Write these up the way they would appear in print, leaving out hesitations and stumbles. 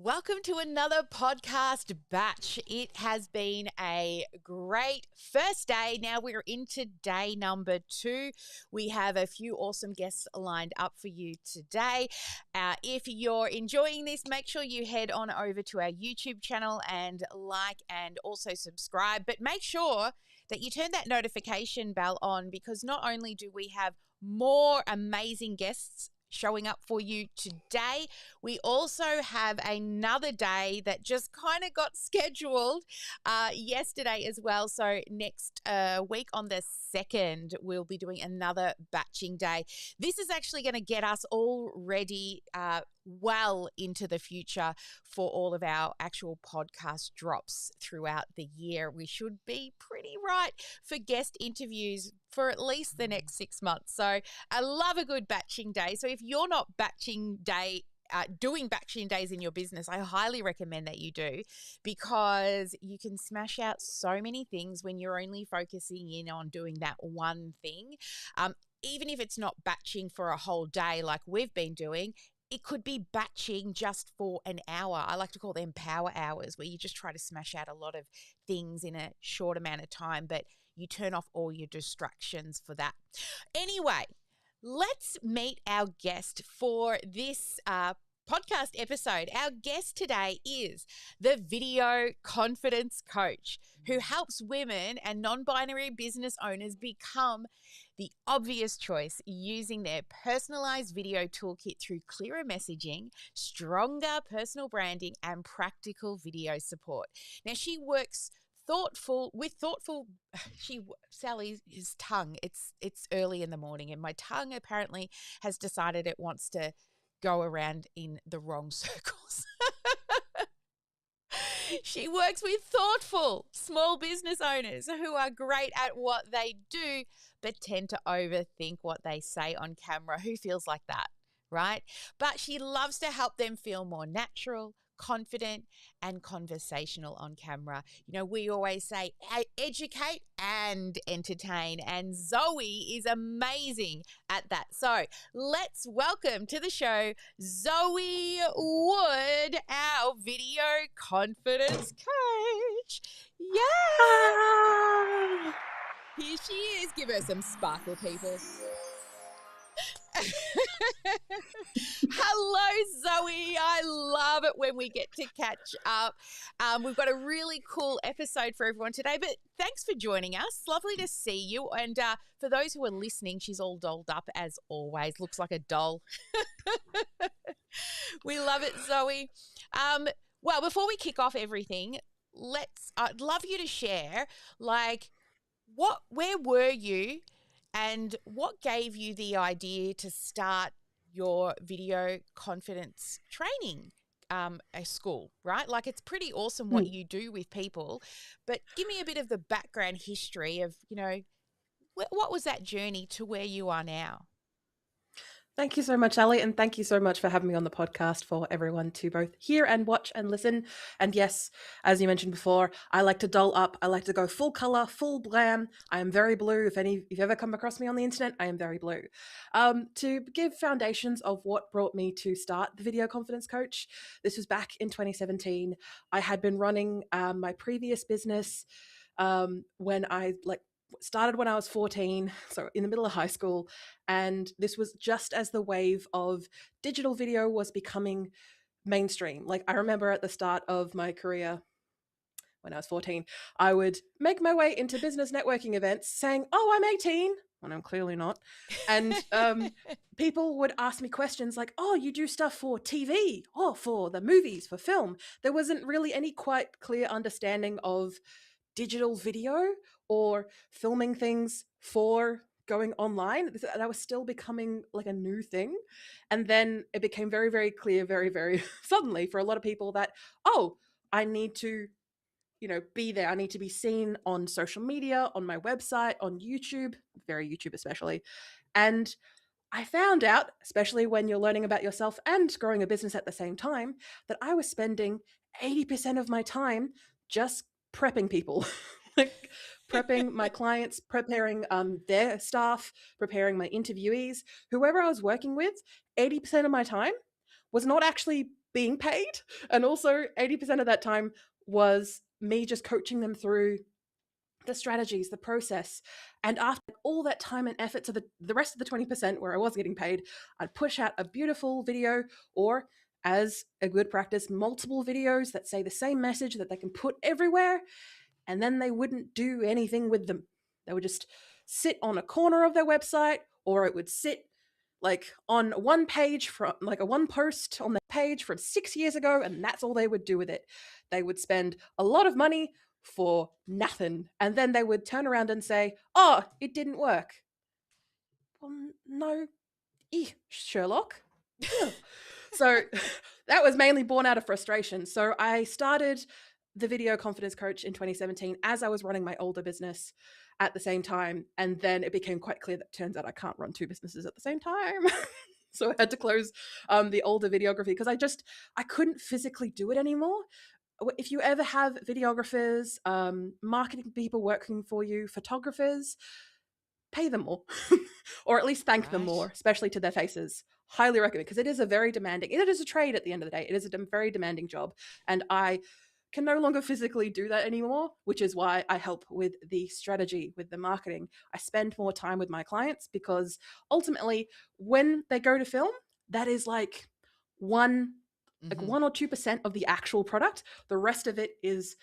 Welcome to another podcast batch. It has been a great first day. Now we're into day number 2. We have a few awesome guests lined up for you today. If you're enjoying this, make sure you head on over to our YouTube channel and like and also subscribe. But make sure that you turn that notification bell on, because not only do we have more amazing guests showing up for you today, we also have another day that just kind of got scheduled yesterday as well. So next week on the 2nd, we'll be doing another batching day. This is actually going to get us all ready well into the future for all of our actual podcast drops throughout the year. We should be pretty right for guest interviews for at least the next 6 months. So I love a good batching day. So if you're not doing batching days in your business, I highly recommend that you do, because you can smash out so many things when you're only focusing in on doing that one thing. Even if it's not batching for a whole day like we've been doing, it could be batching just for an hour. I like to call them power hours, where you just try to smash out a lot of things in a short amount of time, but you turn off all your distractions for that. Anyway, let's meet our guest for this podcast episode. Our guest today is the Video Confidence Coach, who helps women and non-binary business owners become the obvious choice using their personalized video toolkit through clearer messaging, stronger personal branding, and practical video support. Now, she works Sally's tongue, it's early in the morning, and my tongue apparently has decided it wants to go around in the wrong circles. She works with thoughtful small business owners who are great at what they do, but tend to overthink what they say on camera. Who feels like that, right? But she loves to help them feel more natural, confident, and conversational on camera. You know, we always say educate and entertain, and Zoe is amazing at that. So let's welcome to the show Zoe Wood, our Video Confidence Coach. Yeah, Ah, here she is. Give her some sparkle, people. Hello, Zoe. I love it when we get to catch up. We've got a really cool episode for everyone today, but thanks for joining us. Lovely to see you. And for those who are listening, she's all dolled up as always. Looks like a doll. We love it, Zoe. Well, before we kick off everything, I'd love you to share, where were you and what gave you the idea to start your video confidence training school, right? Like, it's pretty awesome what you do with people, but give me a bit of the background history of, what was that journey to where you are now? Thank you so much, Ali, and thank you so much for having me on the podcast for everyone to both hear and watch and listen. And yes, as you mentioned before, I like to doll up. I like to go full color, full glam. I am very blue. If you've ever come across me on the internet, I am very blue. To give foundations of what brought me to start the Video Confidence Coach, this was back in 2017. I had been running my previous business when I started when I was 14, so in the middle of high school, and this was just as the wave of digital video was becoming mainstream. Like, I remember at the start of my career when I was 14, I would make my way into business networking events saying, "Oh, I'm 18," when I'm clearly not. And people would ask me questions like, "Oh, you do stuff for TV, or for the movies, for film." There wasn't really any quite clear understanding of digital video or filming things for going online. That was still becoming like a new thing. And then it became very, very clear, very, very suddenly for a lot of people that, oh, I need to, be there. I need to be seen on social media, on my website, on YouTube, very YouTube especially. And I found out, especially when you're learning about yourself and growing a business at the same time, that I was spending 80% of my time just prepping people, like prepping my clients, preparing their staff, preparing my interviewees, whoever I was working with. 80% of my time was not actually being paid. And also 80% of that time was me just coaching them through the strategies, the process. And after all that time and effort to the rest of the 20% where I was getting paid, I'd push out a beautiful video, or as a good practice, multiple videos that say the same message that they can put everywhere. And then they wouldn't do anything with them. They would just sit on a corner of their website, or it would sit like on one page from like a one post on their page from 6 years ago, and that's all they would do with it. They would spend a lot of money for nothing, and then they would turn around and say, "Oh, it didn't work." Well, no, Sherlock. So that was mainly born out of frustration. So I started the Video Confidence Coach in 2017 as I was running my older business at the same time. And then it became quite clear that it turns out I can't run two businesses at the same time. So I had to close the older videography because I couldn't physically do it anymore. If you ever have videographers, marketing people working for you, photographers, pay them more or at least thank them more, especially to their faces. Highly recommend, because it is it is a trade at the end of the day. It is a very demanding job. And I can no longer physically do that anymore, which is why I help with the strategy, with the marketing. I spend more time with my clients because ultimately when they go to film, that is like one or 2% of the actual product. The rest of it is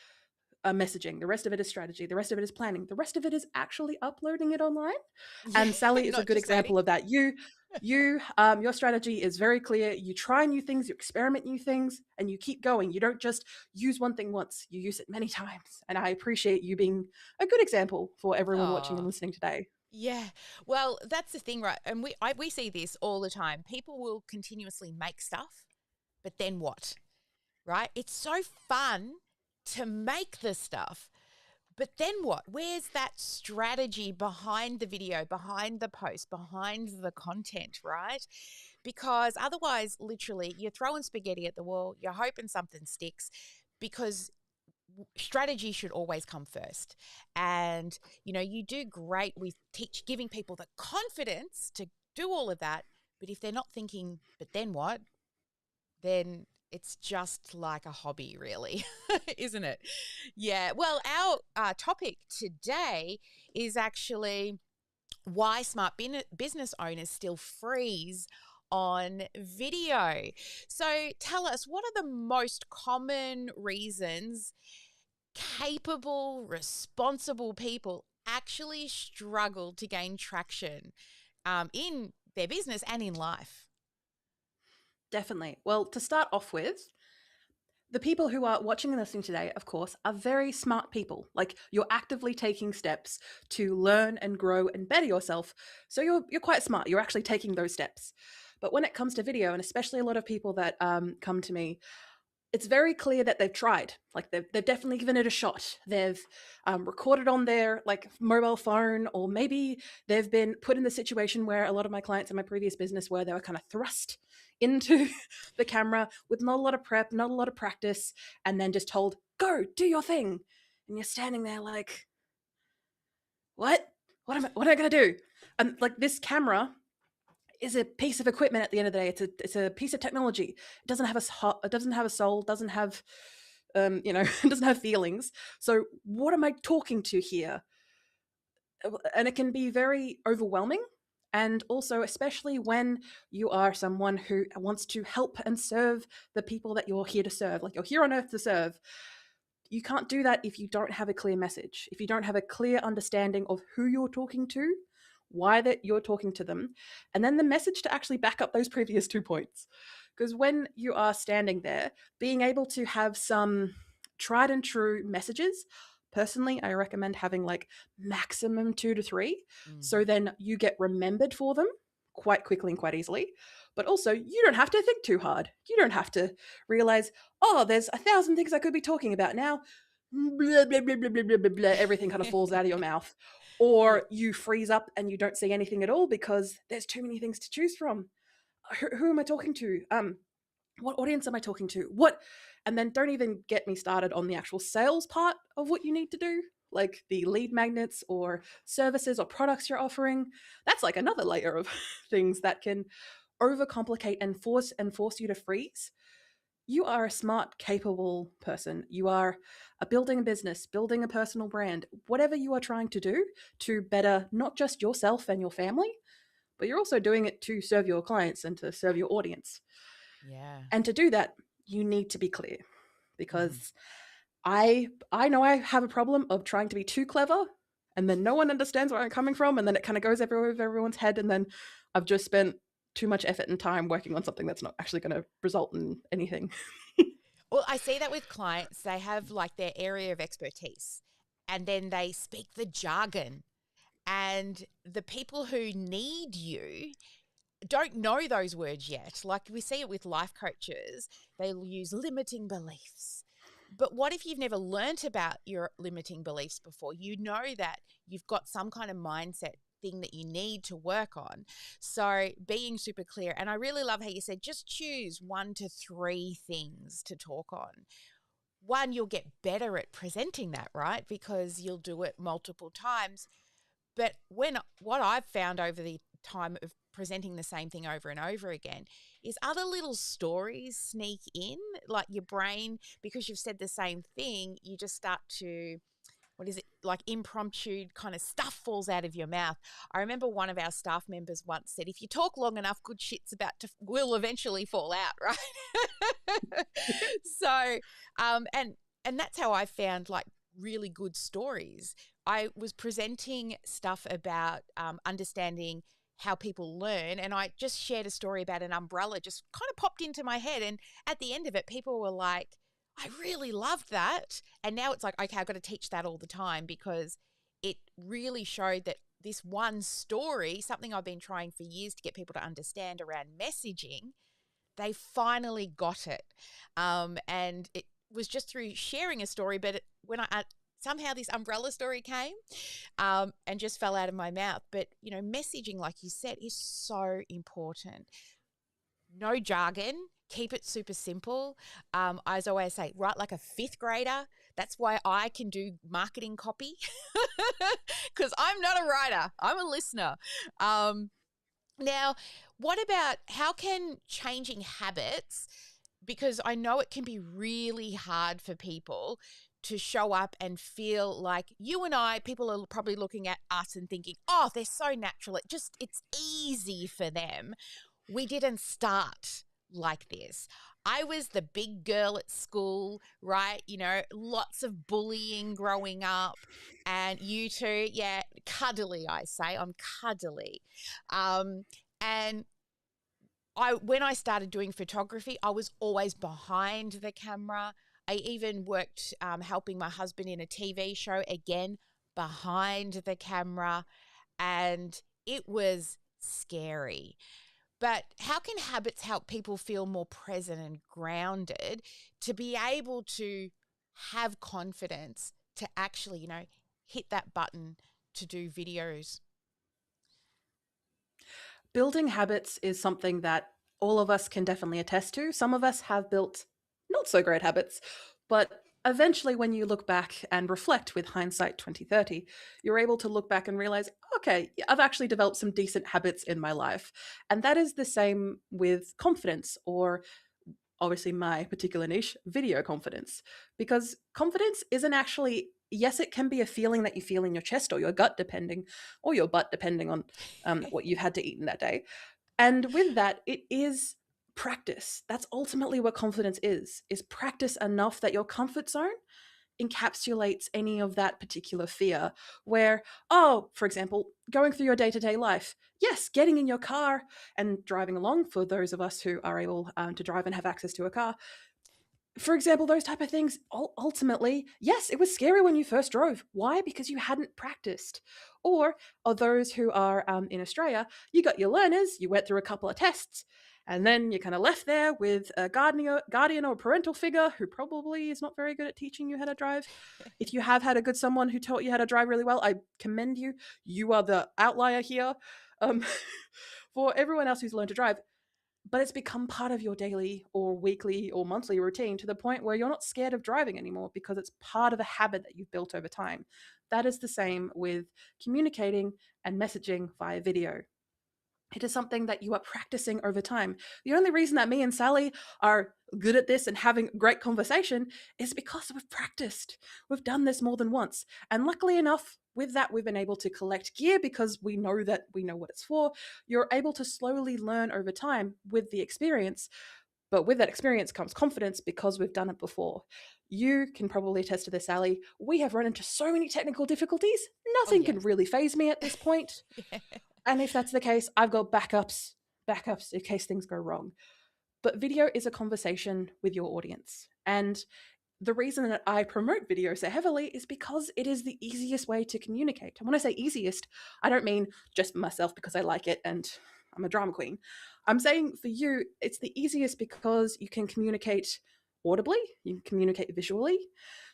messaging. The rest of it is strategy. The rest of it is planning. The rest of it is actually uploading it online. Yeah, and Sally is a not good just example learning. of that. Your strategy is very clear. You try new things, you experiment new things, and you keep going. You don't just use one thing once, you use it many times. And I appreciate you being a good example for everyone watching and Oh, listening today. yeah. Well, that's the thing, right? And we see this all the time. People will continuously make stuff, but then what? Right? It's so fun to make the stuff, but then what? Where's that strategy behind the video, behind the post, behind the content, right? Because otherwise, literally, you're throwing spaghetti at the wall, you're hoping something sticks because strategy should always come first. And, you do great with giving people the confidence to do all of that. But if they're not thinking, but then what? Then it's just like a hobby, really, isn't it? Yeah. Well, our topic today is actually why smart business owners still freeze on video. So tell us, what are the most common reasons capable, responsible people actually struggle to gain traction in their business and in life? Definitely. Well, to start off with, the people who are watching and listening today, of course, are very smart people. Like, you're actively taking steps to learn and grow and better yourself. So you're quite smart. You're actually taking those steps. But when it comes to video, and especially a lot of people that come to me, it's very clear that they've tried. Like, they've definitely given it a shot. They've recorded on their like mobile phone, or maybe they've been put in the situation where a lot of my clients in my previous business where they were kind of thrust into the camera with not a lot of prep, not a lot of practice, and then just told, "Go, do your thing." And you're standing there like, "What? What am I going to do?" And like, this camera is a piece of equipment at the end of the day. It's a piece of technology. It doesn't have it doesn't have a soul, doesn't have it doesn't have feelings. So what am I talking to here? And it can be very overwhelming. And also, especially when you are someone who wants to help and serve the people that you're here to serve, like you're here on earth to serve, you can't do that if you don't have a clear message, if you don't have a clear understanding of who you're talking to, why that you're talking to them, and then the message to actually back up those previous 2 points. Because when you are standing there, being able to have some tried and true messages, personally, I recommend having like maximum 2 to 3. So then you get remembered for them quite quickly and quite easily. But also, you don't have to think too hard. You don't have to realize, oh, there's 1,000 things I could be talking about now. Blah, blah, blah, blah, blah, blah, blah, blah. Everything kind of falls out of your mouth. Or Yeah. you freeze up and you don't say anything at all because there's too many things to choose from. Who am I talking to? What audience am I talking to? What? And then don't even get me started on the actual sales part of what you need to do, like the lead magnets or services or products you're offering. That's like another layer of things that can overcomplicate and force you to freeze. you are a smart, capable person. You are building a business, building a personal brand, whatever you are trying to do to better not just yourself and your family, but you're also doing it to serve your clients and to serve your audience. Yeah. And to do that, you need to be clear, Mhm. because I know I have a problem of trying to be too clever, and then no one understands where I'm coming from, and then it kind of goes everywhere over everyone's head, and then I've just spent too much effort and time working on something that's not actually going to result in anything. Well, I see that with clients. They have like their area of expertise and then they speak the jargon. And the people who need you don't know those words yet. Like we see it with life coaches, they'll use limiting beliefs. But what if you've never learnt about your limiting beliefs before? You know that you've got some kind of mindset thing that you need to work on. So being super clear. And I really love how you said just choose 1 to 3 things to talk on. One, you'll get better at presenting that, right? Because you'll do it multiple times. But what I've found over the time of presenting the same thing over and over again is other little stories sneak in, like your brain, because you've said the same thing, you just start to, what is it, like impromptu kind of stuff falls out of your mouth. I remember one of our staff members once said, if you talk long enough, good shit's will eventually fall out, right? So, and that's how I found like really good stories. I was presenting stuff about understanding how people learn, and I just shared a story about an umbrella, just kind of popped into my head. And at the end of it, people were like, I really loved that. And now it's like, okay, I've got to teach that all the time because it really showed that this one story, something I've been trying for years to get people to understand around messaging, they finally got it. And it was just through sharing a story, but when somehow this umbrella story came and just fell out of my mouth. But, you know, messaging, like you said, is so important. No jargon, keep it super simple. As I always say, write like a fifth grader. That's why I can do marketing copy because I'm not a writer, I'm a listener. Now, what about how can changing habits, because I know it can be really hard for people to show up and feel like you and I, people are probably looking at us and thinking, oh, they're so natural. It's easy for them. We didn't start like this. I was the big girl at school, right? You know, lots of bullying growing up. And you too, yeah, cuddly, I say. I'm cuddly. And when I started doing photography, I was always behind the camera. I even worked helping my husband in a TV show, again, behind the camera. And it was scary. But how can habits help people feel more present and grounded to be able to have confidence to actually, you know, hit that button to do videos? Building habits is something that all of us can definitely attest to. Some of us have built not so great habits, but eventually when you look back and reflect with hindsight 2030, you're able to look back and realize, okay, I've actually developed some decent habits in my life. And that is the same with confidence, or obviously my particular niche, video confidence. Because confidence isn't actually, yes, it can be a feeling that you feel in your chest or your gut, depending, or your butt, depending on what you've had to eat in that day. And with that, it is practice. That's ultimately what confidence is practice enough that your comfort zone encapsulates any of that particular fear. Where, oh, for example, going through your day-to-day life, yes, getting in your car and driving along, for those of us who are able to drive and have access to a car, for example, those type of things, ultimately, yes, it was scary when you first drove. Why? Because you hadn't practiced. Or those who are in Australia, you got your learners, you went through a couple of tests, and then you kind of left there with a guardian or parental figure who probably is not very good at teaching you how to drive. If you have had a good someone who taught you how to drive really well, I commend you. You are the outlier here. Um, for everyone else who's learned to drive, but it's become part of your daily or weekly or monthly routine to the point where you're not scared of driving anymore because it's part of a habit that you've built over time. That is the same with communicating and messaging via video. It is something that you are practicing over time. The only reason that me and Sally are good at this and having great conversation is because we've practiced. We've done this more than once. And luckily enough, with that, we've been able to collect gear because we know that we know what it's for. You're able to slowly learn over time with the experience. But with that experience comes confidence because we've done it before. You can probably attest to this, Sally. We have run into so many technical difficulties. Oh, Nothing can yes. really phase me at this point. Yeah. And if that's the case, I've got backups in case things go wrong. But video is a conversation with your audience. And the reason that I promote video so heavily is because it is the easiest way to communicate. And when I say easiest, I don't mean just for myself because I like it and I'm a drama queen. I'm saying for you, it's the easiest because you can communicate audibly, you can communicate visually,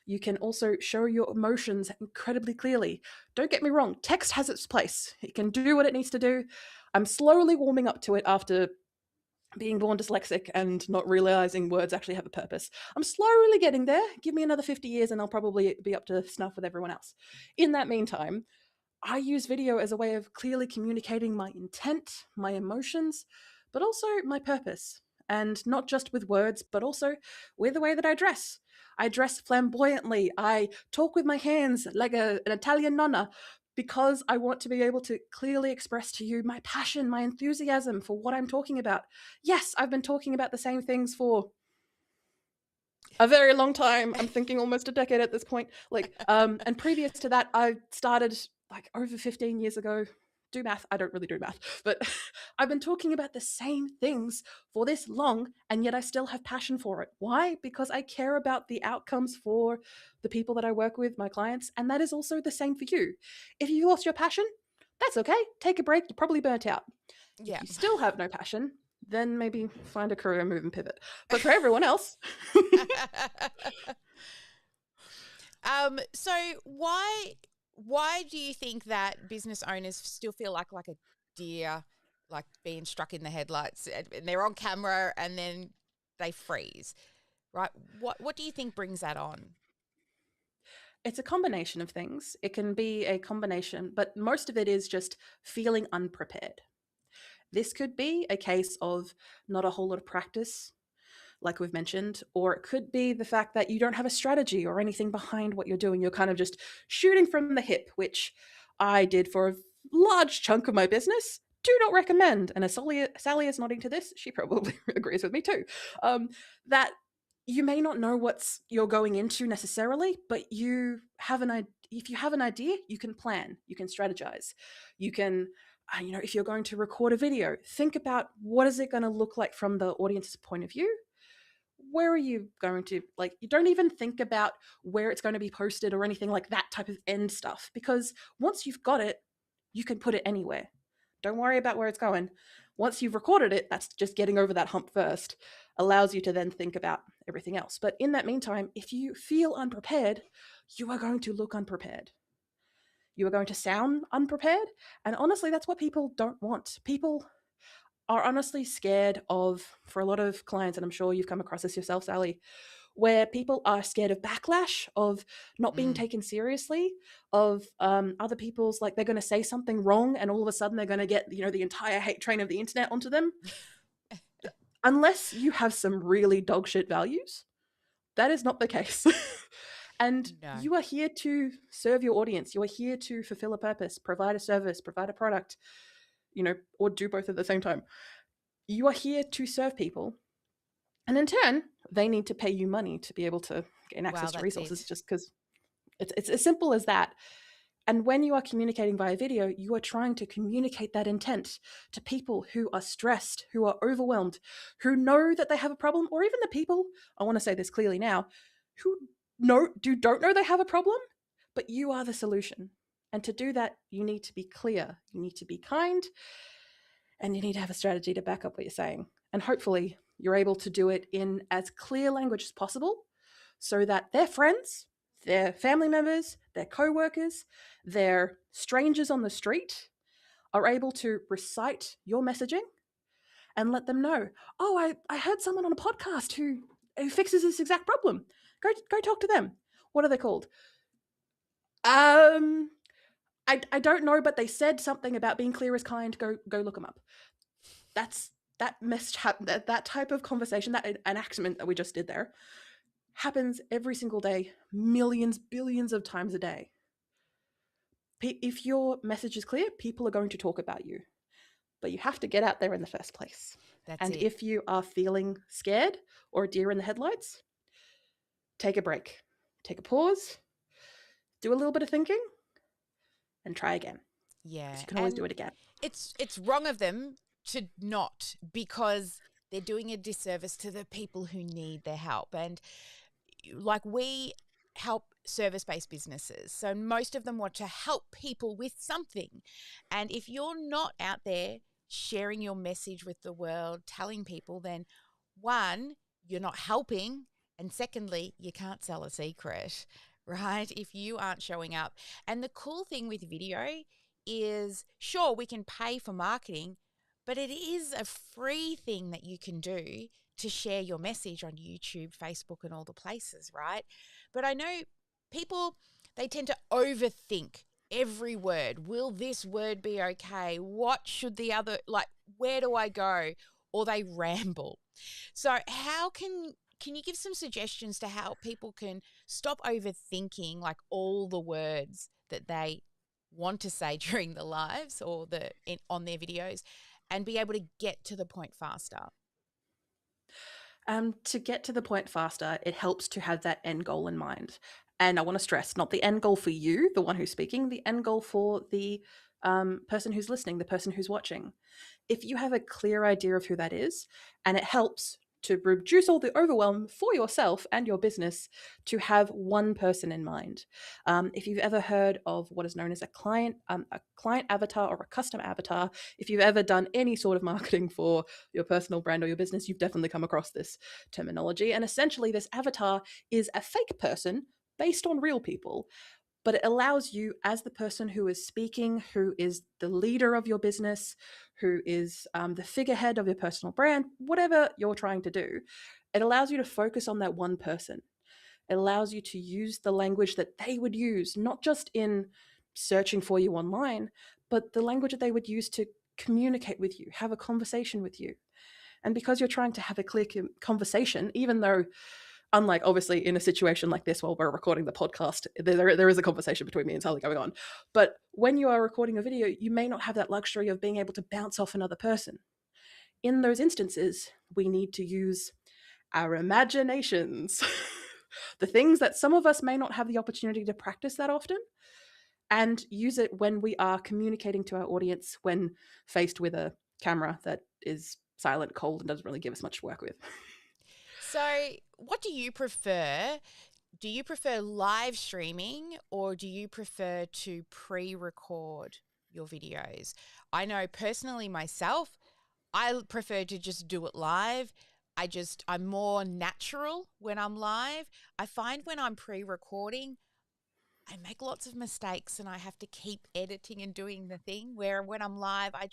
you can also show your emotions incredibly clearly. Don't get me wrong, text has its place. It can do what it needs to do. I'm slowly warming up to it after being born dyslexic and not realizing words actually have a purpose. I'm slowly getting there. Give me another 50 years and I'll probably be up to snuff with everyone else. In that meantime, I use video as a way of clearly communicating my intent, my emotions, but also my purpose. And not just with words, but also with the way that I dress. I dress flamboyantly. I talk with my hands like an Italian nonna because I want to be able to clearly express to you my passion, my enthusiasm for what I'm talking about. Yes, I've been talking about the same things for a very long time. I'm thinking almost a decade at this point. And previous to that, I started like over 15 years ago. Do math. I don't really do math, but I've been talking about the same things for this long, and yet I still have passion for it. Why? Because I care about the outcomes for the people that I work with, my clients, and that is also the same for you. If you lost your passion, that's okay. Take a break. You're probably burnt out. Yeah. If you still have no passion, then maybe find a career move and pivot. But for everyone else, So why do you think that business owners still feel like a deer, like being struck in the headlights, and they're on camera and then they freeze, right? What do you think brings that on? it's a combination of things. It can be a combination, but most of it is just feeling unprepared. This could be a case of not a whole lot of practice, like we've mentioned, or it could be the fact that you don't have a strategy or anything behind what you're doing. You're kind of just shooting from the hip, which I did for a large chunk of my business. Do not recommend. And as Sally is nodding to this, she probably agrees with me too. That you may not know what's you're going into necessarily, but you have an idea. If you have an idea, you can plan, you can strategize, you can if you're going to record a video, think about what is it going to look like from the audience's point of view. Where are you going to, like, you don't even think about where it's going to be posted or anything like that type of end stuff, because once you've got it, you can put it anywhere. Don't worry about where it's going. Once you've recorded it, that's just getting over that hump first, allows you to then think about everything else. But in that meantime, if you feel unprepared, you are going to look unprepared. You are going to sound unprepared. And honestly, that's what people don't want. People are honestly scared of, for a lot of clients, and I'm sure you've come across this yourself, Sally, where people are scared of backlash, of not being taken seriously, of other people's, like, they're going to say something wrong and all of a sudden they're going to get, the entire hate train of the internet onto them. Unless you have some really dog shit values, that is not the case. And No. you are here to serve your audience. You are here to fulfill a purpose, provide a service, provide a product, or do both at the same time. You are here to serve people. And in turn, they need to pay you money to be able to gain access to resources, just because it's as simple as that. And when you are communicating via video, you are trying to communicate that intent to people who are stressed, who are overwhelmed, who know that they have a problem, or even the people, I want to say this clearly now, who don't know they have a problem, but you are the solution. And to do that, you need to be clear, you need to be kind, and you need to have a strategy to back up what you're saying. And hopefully you're able to do it in as clear language as possible so that their friends, their family members, their co-workers, their strangers on the street are able to recite your messaging and let them know, oh, I heard someone on a podcast who fixes this exact problem. Go talk to them. What are they called? I don't know, but they said something about being clear is kind. Go look them up. That's that mishap, that type of conversation, that enactment that we just did there, happens every single day, millions, billions of times a day. If your message is clear, people are going to talk about you, but you have to get out there in the first place. That's And it. if you are feeling scared or a deer in the headlights, take a break, take a pause, do a little bit of thinking, and try again, because Yeah. you can always do And it again. it's wrong of them to not, because they're doing a disservice to the people who need their help. And like, we help service-based businesses, so most of them want to help people with something. And if you're not out there sharing your message with the world, telling people, then one, you're not helping, and secondly, you can't sell a secret, right, if you aren't showing up. And the cool thing with video is, sure, we can pay for marketing, but it is a free thing that you can do to share your message on YouTube, Facebook, and all the places, right? But I know people, they tend to overthink every word. Will this word be okay? What should the other, like, where do I go? Or they ramble. So how can you give some suggestions to how people can stop overthinking, like, all the words that they want to say during the lives or on their videos, and be able to get to the point faster? To get to the point faster, it helps to have that end goal in mind. And I want to stress, not the end goal for you, the one who's speaking, the end goal for the person who's listening, the person who's watching. If you have a clear idea of who that is, and it helps to reduce all the overwhelm for yourself and your business, to have one person in mind. If you've ever heard of what is known as a client avatar or a custom avatar, if you've ever done any sort of marketing for your personal brand or your business, you've definitely come across this terminology. And essentially, this avatar is a fake person based on real people, but it allows you, as the person who is speaking, who is the leader of your business, who is the figurehead of your personal brand, whatever you're trying to do, it allows you to focus on that one person. It allows you to use the language that they would use, not just in searching for you online, but the language that they would use to communicate with you, have a conversation with you. And because you're trying to have a clear conversation, even though, unlike obviously in a situation like this while we're recording the podcast, there is a conversation between me and Sally going on. But when you are recording a video, you may not have that luxury of being able to bounce off another person. In those instances, we need to use our imaginations, the things that some of us may not have the opportunity to practice that often, and use it when we are communicating to our audience when faced with a camera that is silent, cold, and doesn't really give us much to work with. So, what do you prefer? Do you prefer live streaming, or do you prefer to pre-record your videos? I know personally myself, I prefer to just do it live. I'm more natural when I'm live. I find when I'm pre-recording, I make lots of mistakes and I have to keep editing and doing the thing, where when I'm live, I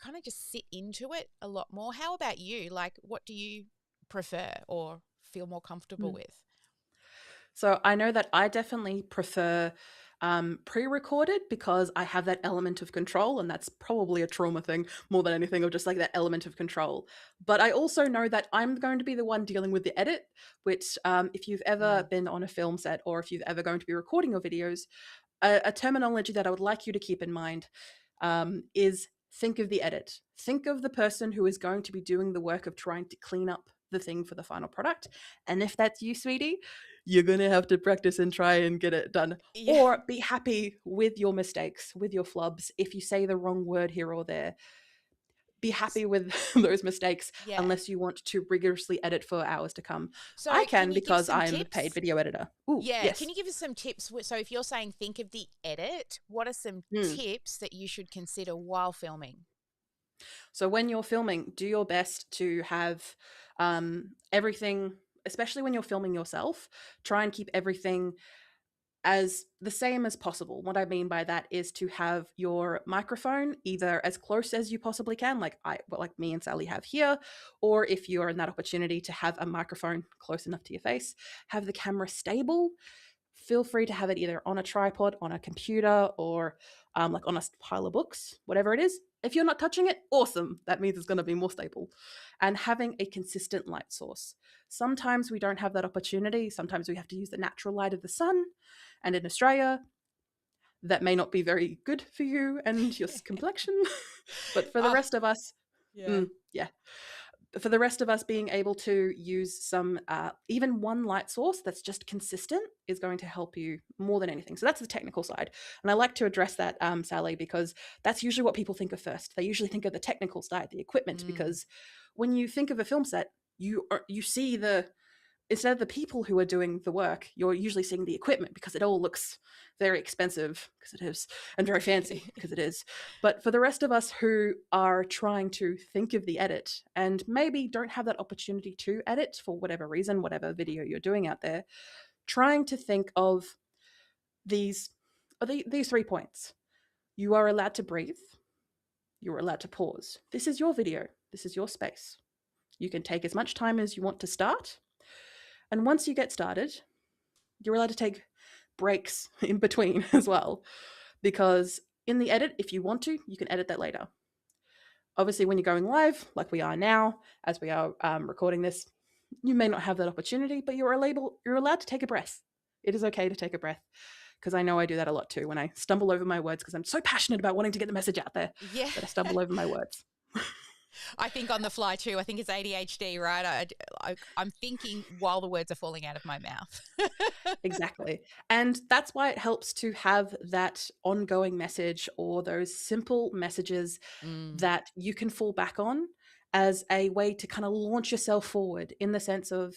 kind of just sit into it a lot more. How about you? Like, what do you prefer or feel more comfortable Mm. with? So I know that I definitely prefer pre-recorded, because I have that element of control, and that's probably a trauma thing more than anything, of just like that element of control. But I also know that I'm going to be the one dealing with the edit, which if you've ever Mm. been on a film set, or if you've ever going to be recording your videos, a terminology that I would like you to keep in mind is think of the edit. Think of the person who is going to be doing the work of trying to clean up the thing for the final product. And if that's you, sweetie, you're going to have to practice and try and get it done. Yeah. Or be happy with your mistakes, with your flubs. If you say the wrong word here or there, be happy with those mistakes, Yeah. unless you want to rigorously edit for hours to come. So, I can can, you give because some I'm a paid tips? video editor. Ooh, Yeah. Can yes. you give us some tips? So, if you're saying think of the edit, what are some Hmm. tips that you should consider while filming? So when you're filming, do your best to have everything, especially when you're filming yourself, try and keep everything as the same as possible. What I mean by that is to have your microphone either as close as you possibly can, like me and Sally have here, or if you're in that opportunity to have a microphone close enough to your face, have the camera stable, feel free to have it either on a tripod, on a computer, or like on a pile of books, whatever it is. If you're not touching it, awesome. That means it's going to be more stable. And having a consistent light source. Sometimes we don't have that opportunity. Sometimes we have to use the natural light of the sun. And in Australia, that may not be very good for you and your complexion. But for the rest of us, yeah. For the rest of us, being able to use some, even one light source that's just consistent is going to help you more than anything. So that's the technical side. And I like to address that, Sally, because that's usually what people think of first. They usually think of the technical side, the equipment, because when you think of a film set, you see instead of the people who are doing the work, you're usually seeing the equipment because it all looks very expensive, because it is, and very fancy, because it is. But for the rest of us who are trying to think of the edit and maybe don't have that opportunity to edit for whatever reason, whatever video you're doing out there, trying to think of these 3 points. You are allowed to breathe. You are allowed to pause. This is your video. This is your space. You can take as much time as you want to start. And once you get started, you're allowed to take breaks in between as well. Because in the edit, if you want to, you can edit that later. Obviously, when you're going live, like we are now, as we are recording this, you may not have that opportunity, but you're allowed to take a breath. It is okay to take a breath. Because I know I do that a lot too when I stumble over my words, because I'm so passionate about wanting to get the message out there that I stumble over my words. I think on the fly too. I think it's ADHD, right? I'm thinking while the words are falling out of my mouth. Exactly. And that's why it helps to have that ongoing message or those simple messages that you can fall back on as a way to kind of launch yourself forward, in the sense of,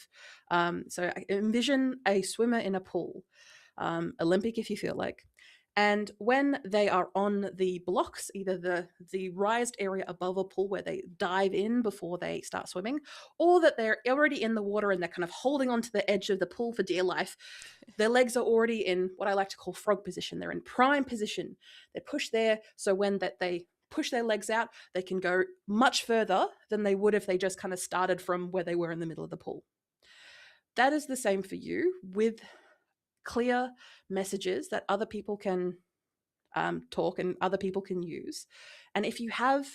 so envision a swimmer in a pool, Olympic if you feel like. And when they are on the blocks, either the raised area above a pool where they dive in before they start swimming, or that they're already in the water and they're kind of holding onto the edge of the pool for dear life, their legs are already in what I like to call frog position. They're in prime position. They're pushed there, so when they push their legs out, they can go much further than they would if they just kind of started from where they were in the middle of the pool. That is the same for you, with clear messages that other people can talk and other people can use. And if you have,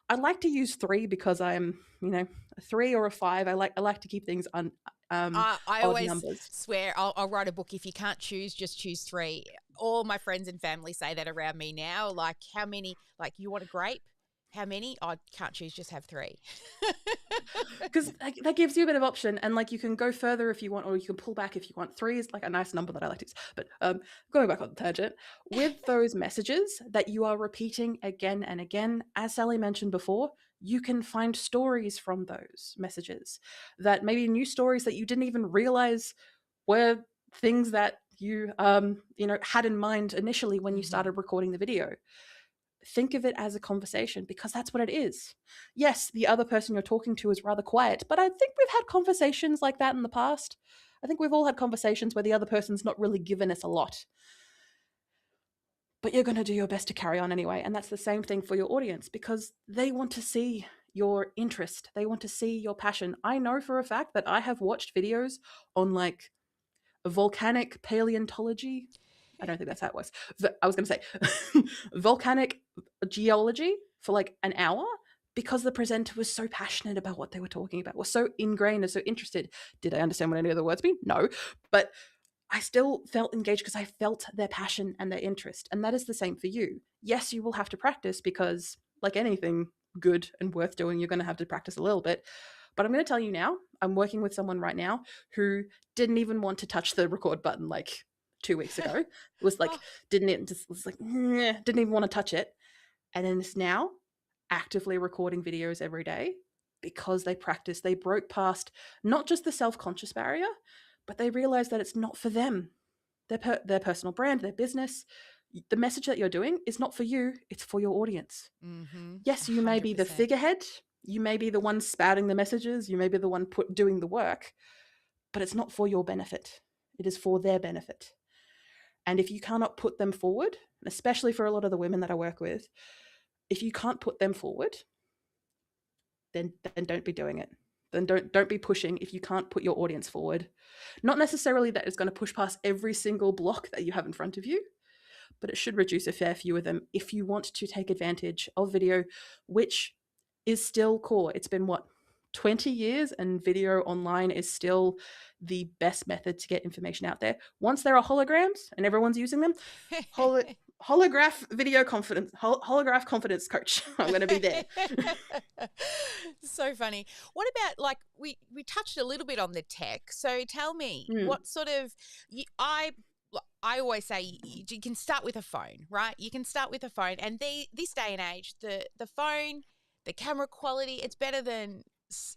I like to use 3 because I'm, a 3 or a 5. I like to keep things I odd always numbers. swear I'll write a book. If you can't choose, just choose 3. All my friends and family say that around me now. Like, how many? Like, you want a grape? How many? I can't choose, just have 3. Because that gives you a bit of option, and like you can go further if you want, or you can pull back if you want. 3 is like a nice number that I like to use. But going back on the tangent, with those messages that you are repeating again and again, as Sally mentioned before, you can find stories from those messages, that maybe new stories that you didn't even realize were things that you had in mind initially when you started recording the video. Think of it as a conversation, because that's what it is. Yes, the other person you're talking to is rather quiet, but I think we've had conversations like that in the past. I think we've all had conversations where the other person's not really given us a lot, but you're going to do your best to carry on anyway. And that's the same thing for your audience, because they want to see your interest. They want to see your passion. I know for a fact that I have watched videos on like volcanic paleontology. I don't think that's how it works. I was going to say volcanic geology for like an hour, because the presenter was so passionate about what they were talking about, was so ingrained and so interested. Did I understand what any of the words mean? No. But I still felt engaged because I felt their passion and their interest. And that is the same for you. Yes, you will have to practice, because like anything good and worth doing, you're going to have to practice a little bit. But I'm going to tell you now, I'm working with someone right now who didn't even want to touch the record button like 2 weeks ago. It was like, didn't even want to touch it. And then is now actively recording videos every day, because they practiced. They broke past not just the self-conscious barrier, but they realized that it's not for them. Their personal brand, their business, the message that you're doing is not for you, it's for your audience. Yes, you may be the figurehead, you may be the one spouting the messages, you may be the one doing the work, but it's not for your benefit. It is for their benefit. And if you cannot put them forward, especially for a lot of the women that I work with, if you can't put them forward, then don't be doing it. then don't be pushing if you can't put your audience forward. Not necessarily that it's going to push past every single block that you have in front of you, but it should reduce a fair few of them if you want to take advantage of video, which is still core. It's been 20 years, and video online is still the best method to get information out there. Once there are holograms and everyone's using them, holograph video confidence, holograph confidence coach. I'm going to be there. So funny. What about, like, we touched a little bit on the tech. So tell me, what sort of, I always say you can start with a phone, right? You can start with a phone, and this day and age, the phone, the camera quality, it's better than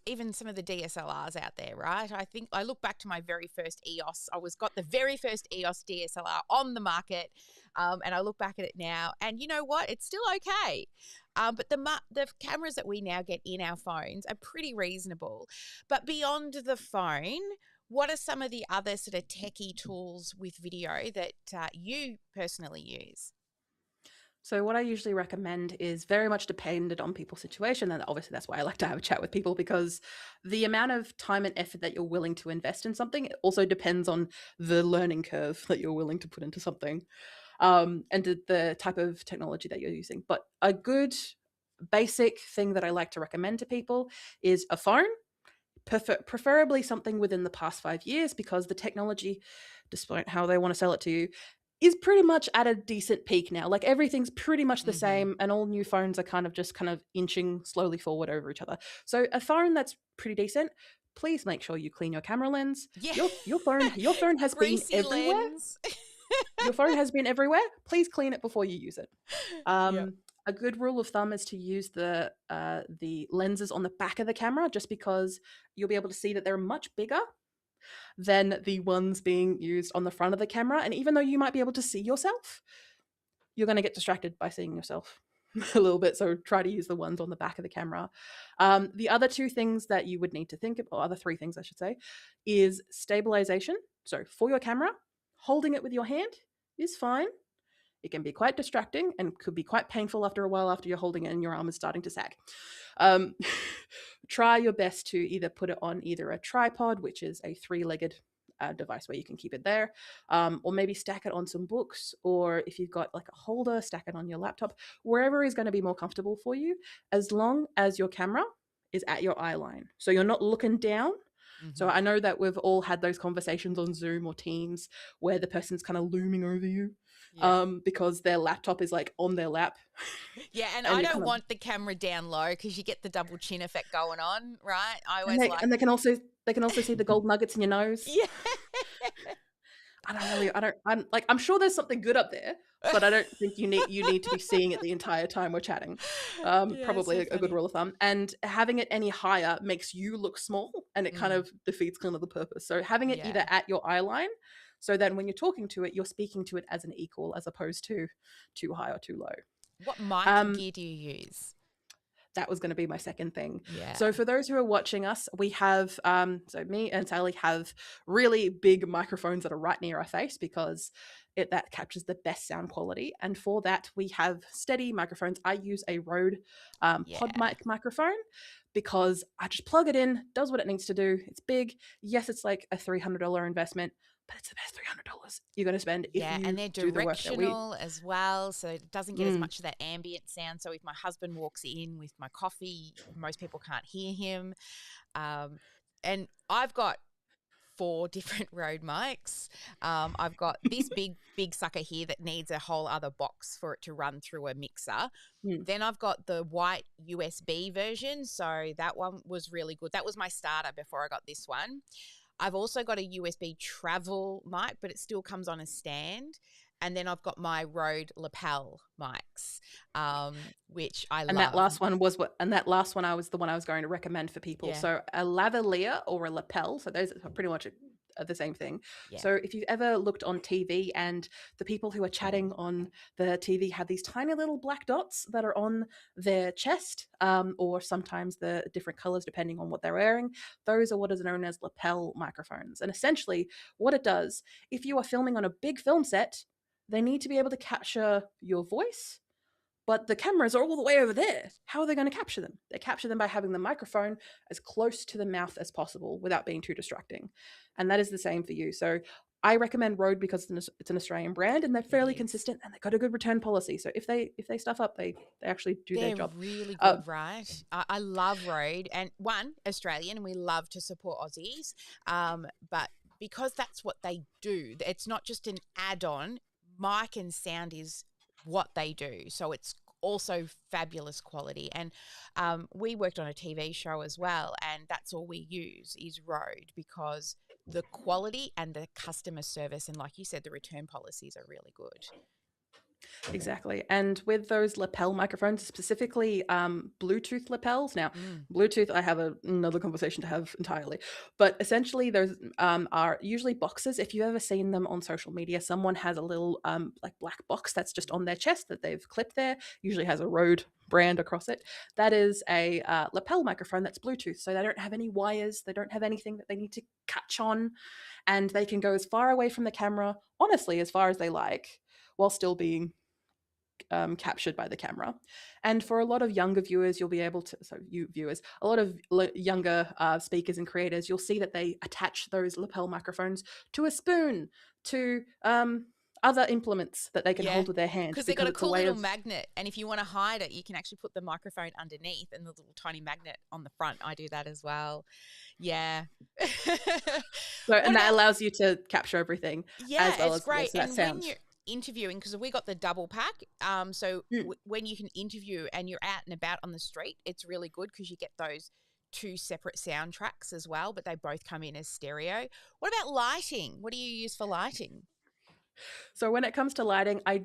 even some of the DSLRs out there, right? I think I look back to my very first EOS. got the very first EOS DSLR on the market, and I look back at it now, and you know what? It's still okay. But the cameras that we now get in our phones are pretty reasonable. But beyond the phone, what are some of the other sort of techie tools with video that you personally use? So what I usually recommend is very much dependent on people's situation. And obviously that's why I like to have a chat with people, because the amount of time and effort that you're willing to invest in something also depends on the learning curve that you're willing to put into something, and the type of technology that you're using. But a good basic thing that I like to recommend to people is a phone, preferably something within the past 5 years, because the technology, despite how they want to sell it to you, is pretty much at a decent peak now. Like everything's pretty much the same, and all new phones are kind of inching slowly forward over each other. So a phone that's pretty decent. Please make sure you clean your camera lens. Yeah. Your phone has been everywhere. Your phone has been everywhere. Please clean it before you use it. Yep. A good rule of thumb is to use the lenses on the back of the camera, just because you'll be able to see that they're much bigger than the ones being used on the front of the camera. And even though you might be able to see yourself, you're going to get distracted by seeing yourself a little bit. So try to use the ones on the back of the camera. The other two things that you would need to think of, or other three things I should say, is stabilization. So for your camera, holding it with your hand is fine. It can be quite distracting and could be quite painful after a while, after you're holding it and your arm is starting to sag. Try your best to either put it on either a tripod, which is a three-legged device where you can keep it there, or maybe stack it on some books, or if you've got like a holder, stack it on your laptop, wherever is going to be more comfortable for you, as long as your camera is at your eye line. So you're not looking down. So I know that we've all had those conversations on Zoom or Teams where the person's kind of looming over you, because their laptop is like on their lap. Yeah, and I don't want the camera down low because you get the double chin effect going on, right? I always and they can also see the gold nuggets in your nose. Yeah. I'm sure there's something good up there, but I don't think you need to be seeing it the entire time we're chatting. Probably a good rule of thumb. And having it any higher makes you look small, and it kind of defeats kind of the purpose. So having it either at your eye line, so then when you're talking to it, you're speaking to it as an equal, as opposed to too high or too low. What mic gear do you use? That was going to be my second thing. Yeah. So for those who are watching us, we have, so me and Sally have really big microphones that are right near our face, because that captures the best sound quality. And for that, we have steady microphones. I use a Rode PodMic microphone, because I just plug it in, does what it needs to do. It's big. Yes, it's like a $300 investment, but it's the best $300 you're going to spend if you and they're do the work that we... directional as well, so it doesn't get as much of that ambient sound. So if my husband walks in with my coffee, most people can't hear him. And I've got 4 different Rode mics. I've got this big sucker here that needs a whole other box for it to run through a mixer. Then I've got the white USB version, so that one was really good. That was my starter before I got this one. I've also got a USB travel mic, but it still comes on a stand. And then I've got my Rode lapel mics, which I love. And that last one was the one I was going to recommend for people. Yeah. So a lavalier or a lapel. So those are pretty much the same thing. Yeah. So if you've ever looked on TV and the people who are chatting on the TV have these tiny little black dots that are on their chest, or sometimes the different colors depending on what they're wearing, those are what is known as lapel microphones. And essentially what it does, if you are filming on a big film set, they need to be able to capture your voice, but the cameras are all the way over there. How are they going to capture them? They capture them by having the microphone as close to the mouth as possible without being too distracting. And that is the same for you. So I recommend Rode because it's an Australian brand and they're fairly consistent and they've got a good return policy. So if they stuff up, they actually do their job. They're really good, right? I love Rode, and one, Australian, and we love to support Aussies. But because that's what they do, it's not just an add-on. Mic and sound is what they do. So it's also fabulous quality. And we worked on a TV show as well, and that's all we use is Rode because the quality and the customer service and, like you said, the return policies are really good. Exactly. And with those lapel microphones, specifically Bluetooth lapels. Now, Bluetooth, I have another conversation to have entirely. But essentially, those are usually boxes. If you've ever seen them on social media, someone has a little like black box that's just on their chest that they've clipped there, usually has a Rode brand across it. That is a lapel microphone that's Bluetooth. So they don't have any wires. They don't have anything that they need to catch on. And they can go as far away from the camera, honestly, as far as they like, while still being captured by the camera. And for a lot of younger viewers, you'll be able to, so you viewers, a lot of younger speakers and creators, you'll see that they attach those lapel microphones to a spoon, to other implements that they can hold with their hands. Because they've got a cool little magnet. And if you want to hide it, you can actually put the microphone underneath and the little tiny magnet on the front. I do that as well. Yeah. And that allows you to capture everything. Yeah, as well it's as great. that And sound. when you're interviewing, because we got the double pack, so when you can interview and you're out and about on the street, it's really good because you get those two separate soundtracks as well, but they both come in as stereo. What about lighting? What do you use for lighting? So when it comes to lighting, I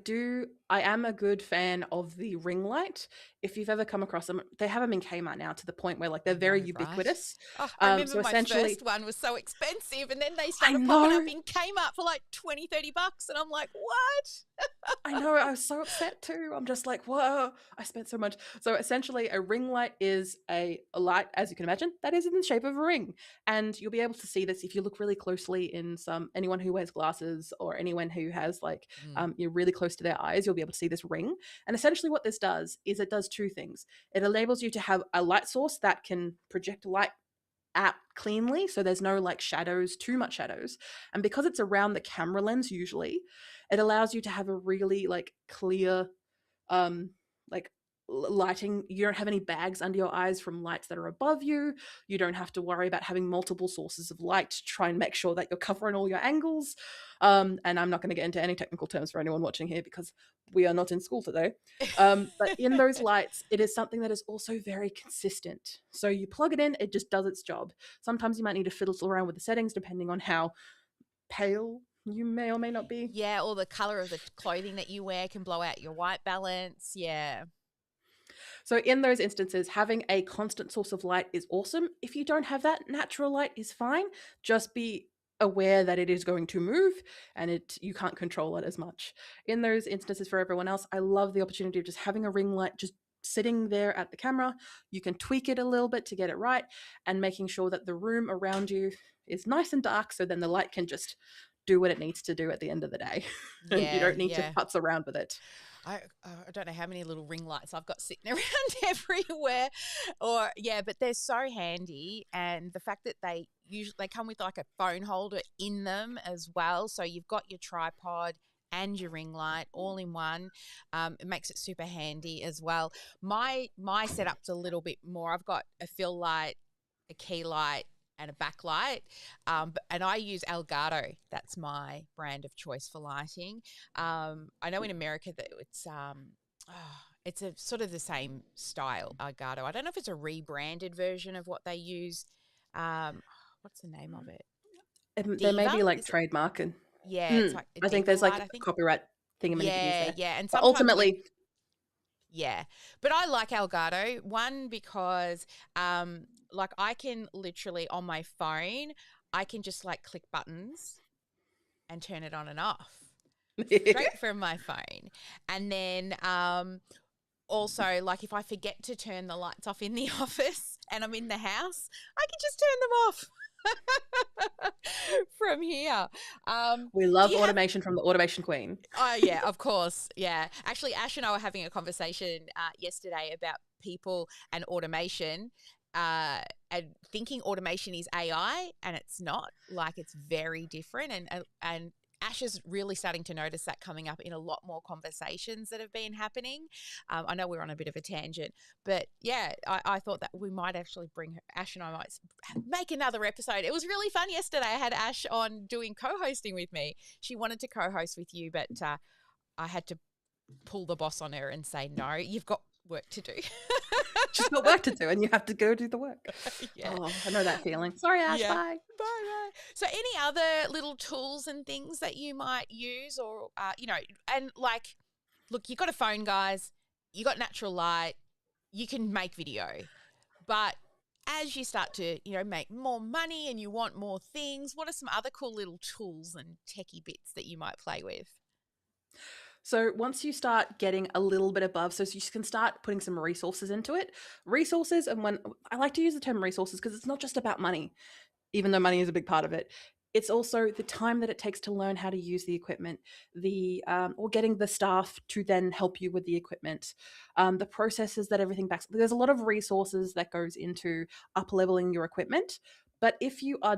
am a good fan of the ring light. If you've ever come across them, they have them in Kmart now to the point where like they're very ubiquitous. Right? Oh, I remember my first one was so expensive, and then they started popping up in Kmart for like $20, $30, and I'm like, what? I know, I was so upset too. I'm just like, whoa, I spent so much. So essentially a ring light is a light, as you can imagine, that is in the shape of a ring. And you'll be able to see this if you look really closely in anyone who wears glasses or anyone who has like, you're really close to their eyes, you'll be able to see this ring. And essentially what this does is it does two things. It enables you to have a light source that can project light out cleanly, so there's no like shadows, too much shadows. And because it's around the camera lens usually, it allows you to have a really like clear like lighting. You don't have any bags under your eyes from lights that are above you. You don't have to worry about having multiple sources of light to try and make sure that you're covering all your angles. And I'm not going to get into any technical terms for anyone watching here because we are not in school today. But in those lights, it is something that is also very consistent. So you plug it in, it just does its job. Sometimes you might need to fiddle around with the settings depending on how pale you may or may not be. Yeah, or the color of the clothing that you wear can blow out your white balance. Yeah. So in those instances, having a constant source of light is awesome. If you don't have that, natural light is fine. Just be aware that it is going to move and you can't control it as much. In those instances for everyone else, I love the opportunity of just having a ring light just sitting there at the camera. You can tweak it a little bit to get it right and making sure that the room around you is nice and dark so then the light can just do what it needs to do at the end of the day. Yeah, and you don't need to putz around with it. I don't know how many little ring lights I've got sitting around everywhere, but they're so handy, and the fact that they come with like a phone holder in them as well, so you've got your tripod and your ring light all in one. It makes it super handy as well. My setup's a little bit more. I've got a fill light, a key light, and a backlight, and I use Elgato. That's my brand of choice for lighting. I know in America that it's a sort of the same style, Elgato. I don't know if it's a rebranded version of what they use. What's the name of it? There may be like trademark and it's like I think there's like a copyright thing. Yeah, and ultimately. Yeah, but I like Elgato. One, because like I can literally on my phone, I can just like click buttons and turn it on and off straight from my phone. And then also like if I forget to turn the lights off in the office and I'm in the house, I can just turn them off from here. We Do love you have automation from the automation queen. Oh, yeah, of course. Yeah. Actually, Ash and I were having a conversation yesterday about people and automation and thinking automation is AI, and it's not. Like, it's very different. And Ash is really starting to notice that coming up in a lot more conversations that have been happening. I know we're on a bit of a tangent, but yeah, I thought that we might actually bring her, Ash and I might make another episode. It was really fun yesterday. I had Ash on doing co-hosting with me. She wanted to co-host with you, but I had to pull the boss on her and say, no, you've got work to do. She's got work to do and you have to go do the work. Yeah. Oh, I know that feeling. Sorry, Ash, Yeah. bye. Bye. So any other little tools and things that you might use or, and like, look, you got a phone, guys. You got natural light. You can make video. But as you start to, make more money and you want more things, what are some other cool little tools and techie bits that you might play with? So once you start getting a little bit above, so you can start putting some resources into it. Resources, and when I like to use the term resources because it's not just about money, even though money is a big part of it. It's also the time that it takes to learn how to use the equipment, or getting the staff to then help you with the equipment, the processes that everything backs. There's a lot of resources that goes into up leveling your equipment. But if you are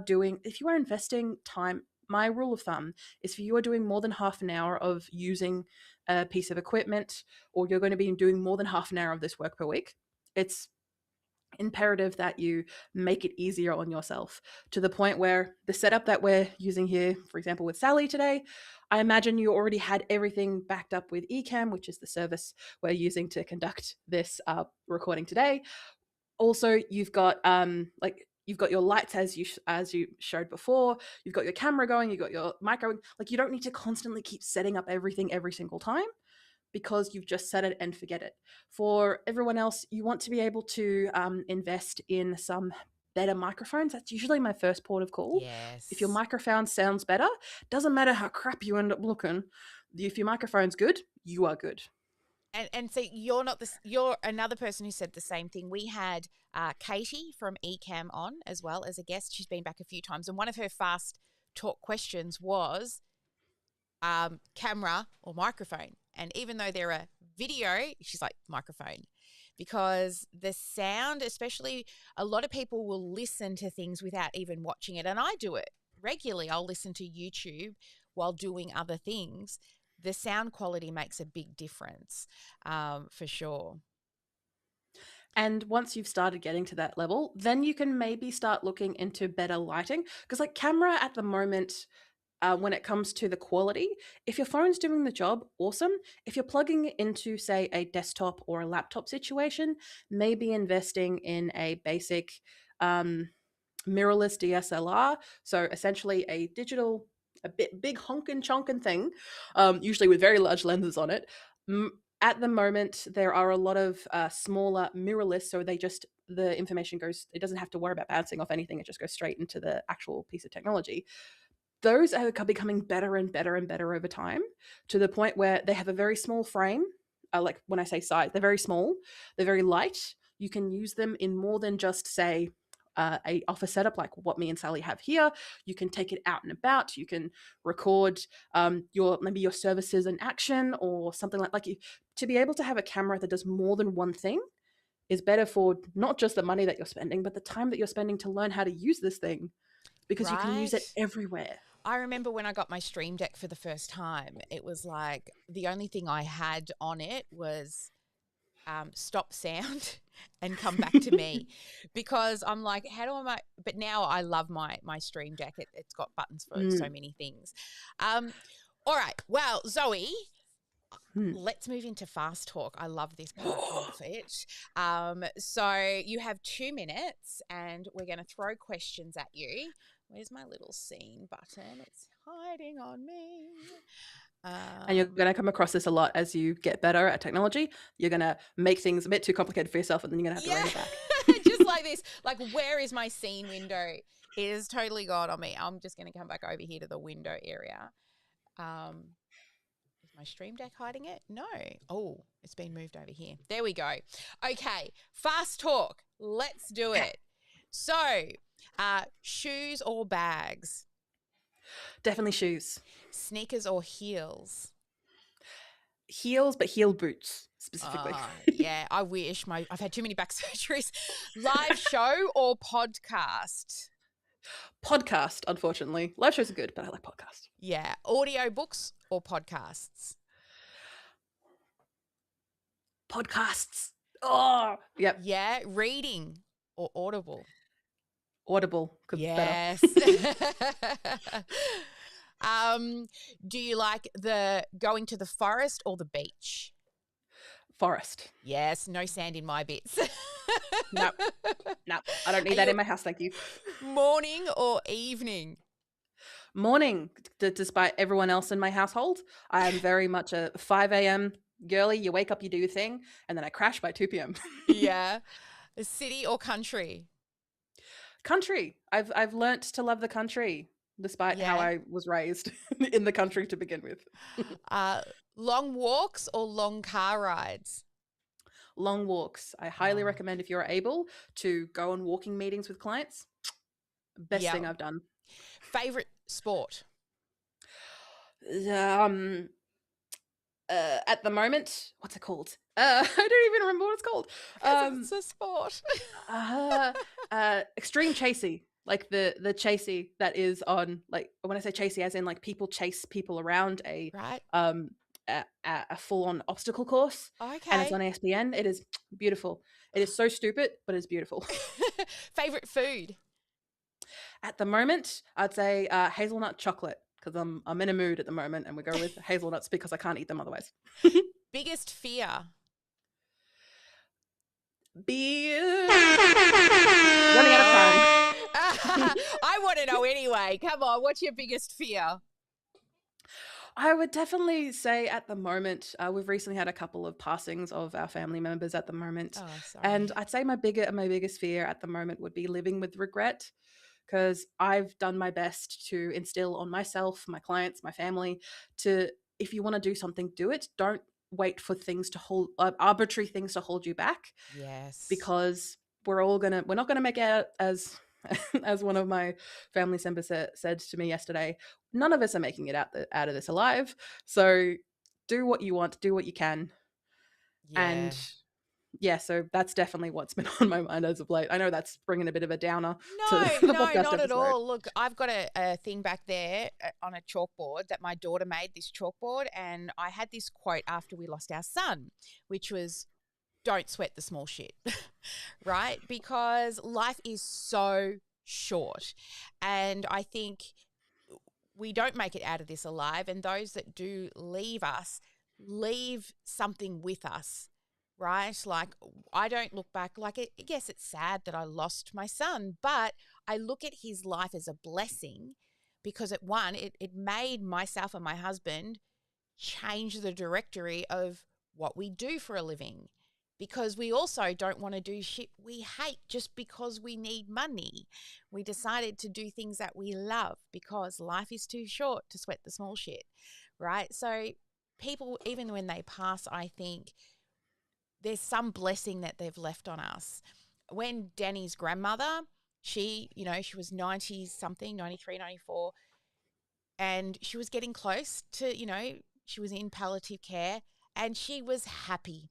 investing time, my rule of thumb is if you are doing more than half an hour of using a piece of equipment, or you're going to be doing more than half an hour of this work per week, it's imperative that you make it easier on yourself to the point where the setup that we're using here, for example, with Sally today, I imagine you already had everything backed up with Ecamm, which is the service we're using to conduct this recording today. Also, you've got your lights as you showed before. You've got your camera going. You've got your mic going. Like, you don't need to constantly keep setting up everything every single time, because you've just set it and forget it. For everyone else, you want to be able to invest in some better microphones. That's usually my first port of call. Yes. If your microphone sounds better, doesn't matter how crap you end up looking, if your microphone's good, you are good. And so you're another person who said the same thing. We had Katie from Ecamm on as well as a guest. She's been back a few times, and one of her fast talk questions was camera or microphone. And even though they're a video, she's like, microphone. Because the sound, especially, a lot of people will listen to things without even watching it. And I do it regularly. I'll listen to YouTube while doing other things. The sound quality makes a big difference, for sure. And once you've started getting to that level, then you can maybe start looking into better lighting. Because like camera at the moment, when it comes to the quality, if your phone's doing the job, awesome. If you're plugging it into, say, a desktop or a laptop situation, maybe investing in a basic mirrorless DSLR. So essentially a digital, a big honkin' chonkin' thing, usually with very large lenses on it. At the moment, there are a lot of smaller mirrorless, so the information goes, it doesn't have to worry about bouncing off anything, it just goes straight into the actual piece of technology. Those are becoming better and better and better over time, to the point where they have a very small frame. Like when I say size, they're very small, they're very light. You can use them in more than just, say, a office setup like what me and Sally have here. You can take it out and about. You can record your services in action or something like you. To be able to have a camera that does more than one thing is better for not just the money that you're spending, but the time that you're spending to learn how to use this thing, because you can use it everywhere. I remember when I got my Stream Deck for the first time, it was like the only thing I had on it was stop sound and come back to me, because I'm like, how do I but now I love my Stream Deck. It's got buttons for so many things. All right. Well, Zoe, let's move into fast talk. I love this part of it. So you have 2 minutes and we're going to throw questions at you. Where's my little scene button? It's hiding on me. And you're going to come across this a lot as you get better at technology. You're going to make things a bit too complicated for yourself, and then you're going to have to write it back. Just like this. Like, where is my scene window? It has totally gone on me. I'm just going to come back over here to the window area. Is my Stream Deck hiding it? No. Oh, it's been moved over here. There we go. Okay. Fast talk. Let's do it. So, shoes or bags? Definitely shoes. Sneakers or heels? Heels, but heel boots specifically. Yeah, I wish. I've had too many back surgeries. Live show or podcast? Podcast, unfortunately. Live shows are good, but I like podcast. Yeah, audiobooks or podcasts? Podcasts. Oh, yep. Yeah, reading or Audible? Audible. Yes. Do you like the going to the forest or the beach? Forest. Yes, no sand in my bits. No, I don't need that in my house, thank you. Morning or evening? Morning, despite everyone else in my household. I am very much a 5 a.m. girly. You wake up, you do your thing, and then I crash by 2 p.m. Yeah. City or country? Country. I've learnt to love the country, despite how I was raised in the country to begin with. Long walks or long car rides? Long walks. I highly recommend if you're able to go on walking meetings with clients. Best thing I've done. Favorite sport? At the moment, what's it called? I don't even remember what it's called. It's a sport. Extreme chasey, like the chasey that is on, like when I say chasey, as in like people chase people around a full-on obstacle course. Okay. And it's on ESPN. It is beautiful. It is so stupid, but it's beautiful. Favorite food? At the moment, I'd say hazelnut chocolate, because I'm in a mood at the moment, and we go with hazelnuts because I can't eat them otherwise. Biggest fear? Running out of time. I want to know anyway. Come on, what's your biggest fear? I would definitely say at the moment, we've recently had a couple of passings of our family members at the moment. Oh, sorry. And I'd say my biggest fear at the moment would be living with regret, because I've done my best to instill on myself, my clients, my family, to, if you want to do something, do it. Don't wait for things to hold, arbitrary things to hold you back. Yes. Because we're not going to make it as one of my family members said to me yesterday, none of us are making it out of this alive. So do what you want, do what you can. Yeah. And yeah, so that's definitely what's been on my mind as of late. I know that's bringing a bit of a downer. No, not at all. Look, I've got a thing back there on a chalkboard that my daughter made, this chalkboard, and I had this quote after we lost our son, which was, don't sweat the small shit, right? Because life is so short. And I think we don't make it out of this alive. And those that do leave us, leave something with us, right? Like, I don't look back, like, yes, it's sad that I lost my son, but I look at his life as a blessing, because it made myself and my husband change the directory of what we do for a living. Because we also don't want to do shit we hate just because we need money. We decided to do things that we love because life is too short to sweat the small shit, right? So people, even when they pass, I think there's some blessing that they've left on us. When Danny's grandmother, she was 90-something, 93, 94, and she was getting close to, she was in palliative care, and she was happy.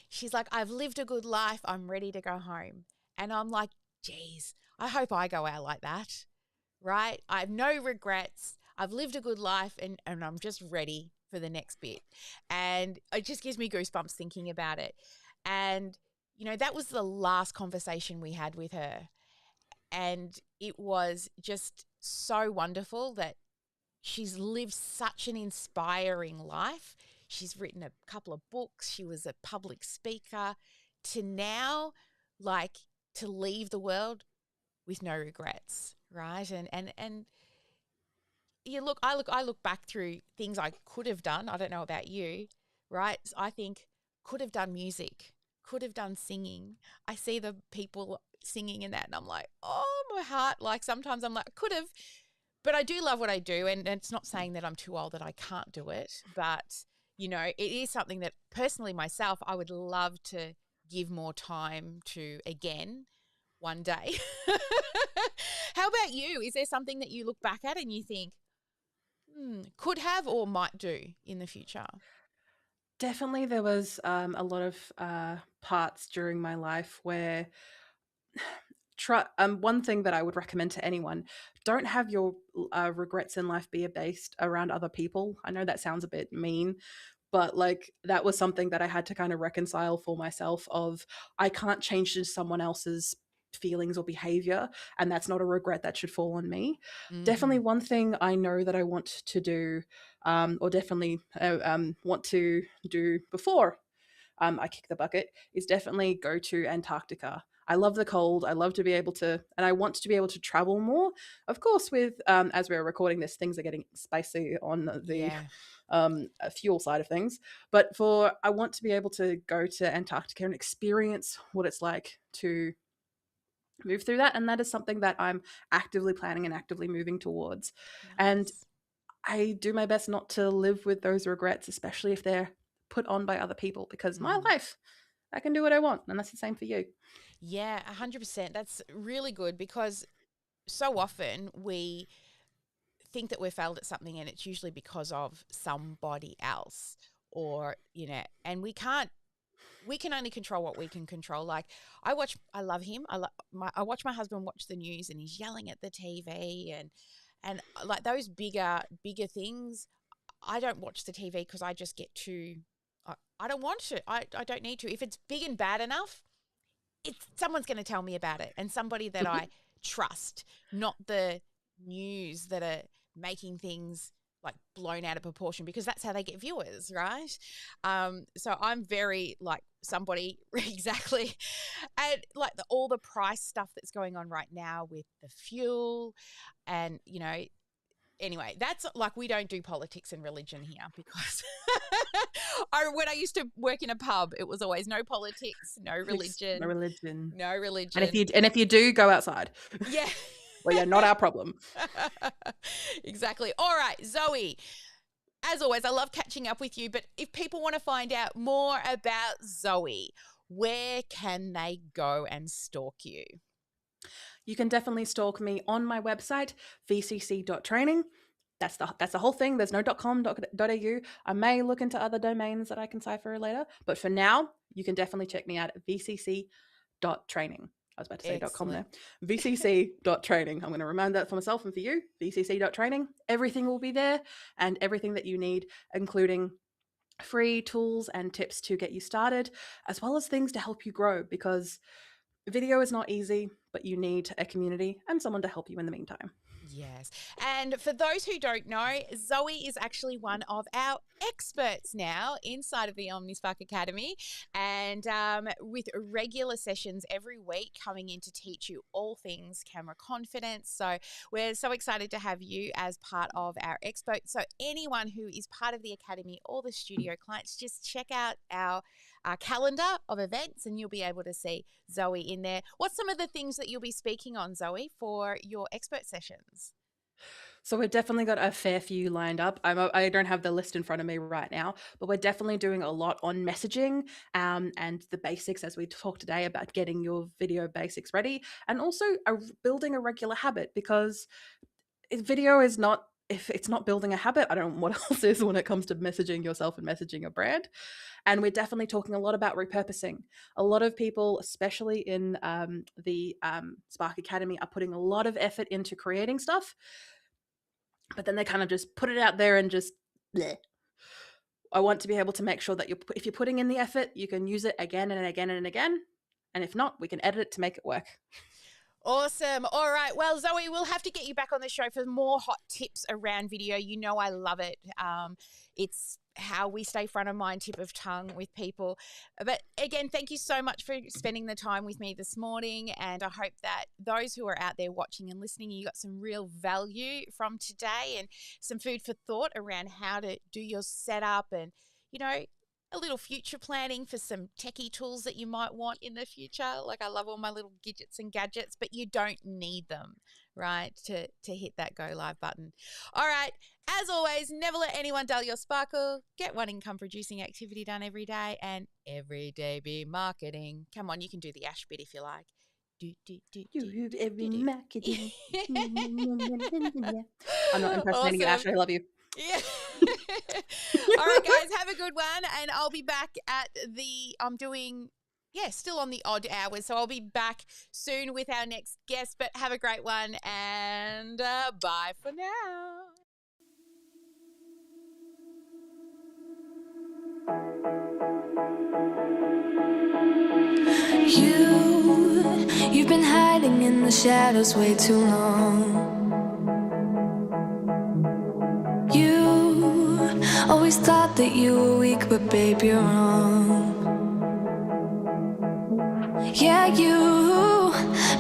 She's like, I've lived a good life. I'm ready to go home. And I'm like, geez, I hope I go out like that, right? I have no regrets. I've lived a good life, and I'm just ready for the next bit. And it just gives me goosebumps thinking about it. And, that was the last conversation we had with her. And it was just so wonderful that she's lived such an inspiring life. She's written a couple of books. She was a public speaker. To now, like, to leave the world with no regrets, right? And I look back through things I could have done. I don't know about you, right? I think could have done music, could have done singing. I see the people singing in that, and I'm like, oh, my heart. Like, sometimes I'm like, could have, but I do love what I do, and it's not saying that I'm too old that I can't do it, but it is something that personally myself, I would love to give more time to again one day. How about you? Is there something that you look back at and you think, Could have or might do in the future? Definitely, there was a lot of parts during my life where one thing that I would recommend to anyone: don't have your regrets in life be based around other people. I know that sounds a bit mean, but like that was something that I had to kind of reconcile for myself. Of I can't change someone else's feelings or behavior, and that's not a regret that should fall on me. Definitely, Mm-hmm. one thing I know that I want to do, or definitely want to do before I kick the bucket, is definitely go to Antarctica. I love the cold. I love to be able to, and I want to be able to travel more. Of course, with as we're recording this, things are getting spicy on the Yeah. fuel side of things. But for I want to be able to go to Antarctica and experience what it's like to move through that, and that is something that I'm actively planning and actively moving towards. And Nice. I do my best not to live with those regrets, especially if they're put on by other people, because my Mm. life, I can do what I want, and that's the same for you. Yeah, 100%. That's really good because so often we think that we've failed at something and it's usually because of somebody else or, and we can only control what we can control. Like I love him. I watch my husband watch the news and he's yelling at the TV and like those bigger things. I don't watch the TV because I just get too, I don't want to. I don't need to. If it's big and bad enough, someone's going to tell me about it and somebody that I trust, not the news that are making things like blown out of proportion because that's how they get viewers, right? So I'm very like somebody exactly, and like all the price stuff that's going on right now with the fuel, and anyway, that's like we don't do politics and religion here because when I used to work in a pub, it was always no politics, no No religion, religion. no And religion. if you do, go outside. Yeah. Well, yeah, not our problem. Exactly. All right, Zoe. As always, I love catching up with you, but if people want to find out more about Zoe, where can they go and stalk you? You can definitely stalk me on my website, vcc.training. That's the whole thing. There's no .com.au. I may look into other domains that I can cipher later, but for now, you can definitely check me out at vcc.training. I was about to say .com there. Excellent. vcc.training. I'm going to remind that for myself and for you. vcc.training. Everything will be there, and everything that you need, including free tools and tips to get you started, as well as things to help you grow, because video is not easy, but you need a community and someone to help you in the meantime. Yes. And for those who don't know, Zoe is actually one of our experts now inside of the OmniSpark Academy, and with regular sessions every week coming in to teach you all things camera confidence. So we're so excited to have you as part of our experts. So anyone who is part of the Academy or the studio clients, just check out our calendar of events and you'll be able to see Zoe in there. What's some of the things that you'll be speaking on, Zoe, for your expert sessions? So we've definitely got a fair few lined up. I don't have the list in front of me right now, but we're definitely doing a lot on messaging and the basics, as we talked today, about getting your video basics ready, and also building a regular habit, because video is not, if it's not building a habit, I don't know what else is when it comes to messaging yourself and messaging a brand. And we're definitely talking a lot about repurposing. A lot of people, especially in the Spark Academy, are putting a lot of effort into creating stuff, but then they kind of just put it out there and just bleh. I want to be able to make sure that if you're putting in the effort, you can use it again and again and again. And if not, we can edit it to make it work. Awesome. All right. Well, Zoe, we'll have to get you back on the show for more hot tips around video. You know I love it. It's how we stay front of mind, tip of tongue with people. But again, thank you so much for spending the time with me this morning. And I hope that those who are out there watching and listening, you got some real value from today and some food for thought around how to do your setup and, a little future planning for some techie tools that you might want in the future. Like I love all my little gadgets and gadgets, but you don't need them, right, to hit that go live button. All right. As always, never let anyone dull your sparkle. Get one income producing activity done every day, and every day be marketing. Come on, you can do the Ash bit if you like. Every marketing. I'm not impersonating you, Ash. I love you. Yeah. All right, guys, have a good one. And I'll be back still on the odd hours. So I'll be back soon with our next guest, but have a great one and bye for now. You've been hiding in the shadows way too long. You always thought that you were weak, but babe, you're wrong. Yeah, you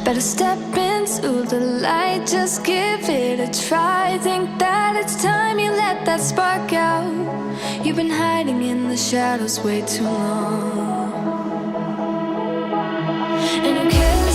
better step into the light, just give it a try. Think that it's time you let that spark out. You've been hiding in the shadows way too long. And who cares